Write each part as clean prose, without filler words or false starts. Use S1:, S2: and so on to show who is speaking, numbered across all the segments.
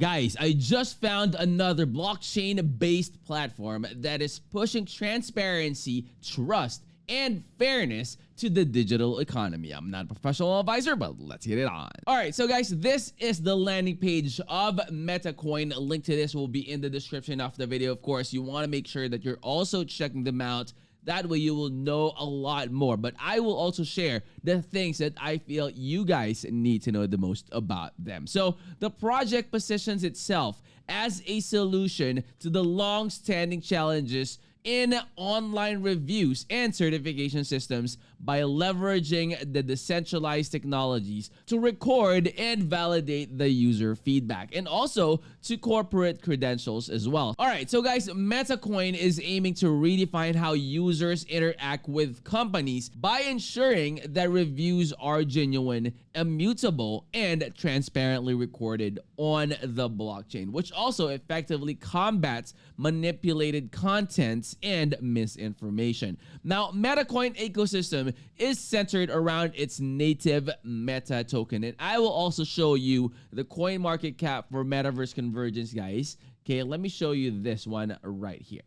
S1: Guys, I just found another blockchain-based platform that is pushing transparency, trust, and fairness to the digital economy. I'm not a professional advisor, but let's get it on. All right, so guys, this is the landing page of Metacoin. A link to this will be in the description of the video. Of course, you want to make sure that you're also checking them out. That way you will know a lot more. But I will also share the things that I feel you guys need to know the most about them. So the project positions itself as a solution to the long-standing challenges in online reviews and certification systems by leveraging the decentralized technologies to record and validate the user feedback, and also to corporate credentials as well. All right, so guys, Metacoin is aiming to redefine how users interact with companies by ensuring that reviews are genuine, immutable, and transparently recorded on the blockchain, which also effectively combats manipulated content and misinformation. Now, Metacoin ecosystem is centered around its native Meta token, and I will also show you the coin market cap for Metaverse convergence, guys. Okay, let me show you this one right here.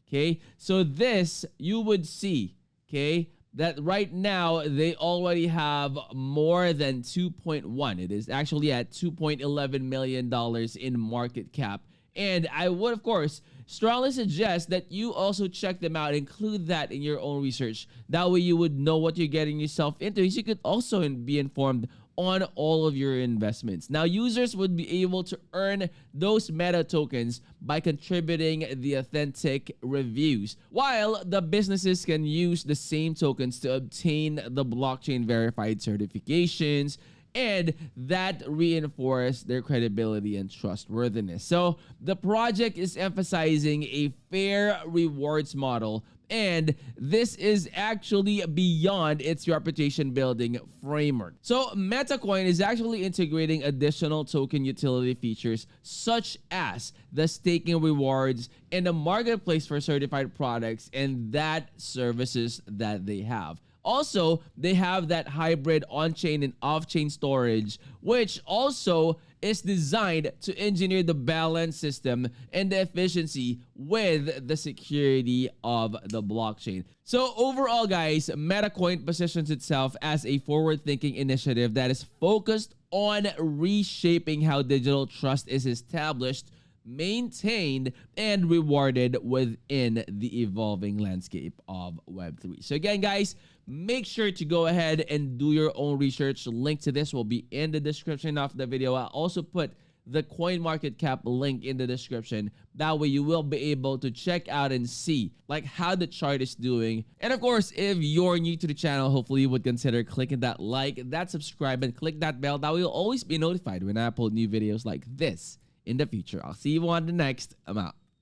S1: Okay, so this you would see, okay, that right now they already have more than 2.1. It is actually at $2.11 million in market cap. And I would, of course, strongly suggest that you also check them out, include that in your own research. That way you would know what you're getting yourself into. So you could also be informed on all of your investments. Now, users would be able to earn those meta tokens by contributing the authentic reviews, while the businesses can use the same tokens to obtain the blockchain verified certifications, and that reinforce their credibility and trustworthiness. So the project is emphasizing a fair rewards model, and this is actually beyond its reputation building framework. So Metacoin is actually integrating additional token utility features such as the staking rewards and a marketplace for certified products and that services that they have. Also, they have that hybrid on-chain and off-chain storage, which also is designed to engineer the balance system and the efficiency with the security of the blockchain. So overall, guys, Metacoin positions itself as a forward-thinking initiative that is focused on reshaping how digital trust is established, maintained, and rewarded within the evolving landscape of Web3. So again, guys, make sure to go ahead and do your own research. Link to this will be in the description of the video. I'll also put the CoinMarketCap link in the description. That way you will be able to check out and see like how the chart is doing. And of course, if you're new to the channel, hopefully you would consider clicking that like, that subscribe, and click that bell. That way you'll always be notified when I upload new videos like this in the future. I'll see you on the next. I'm out.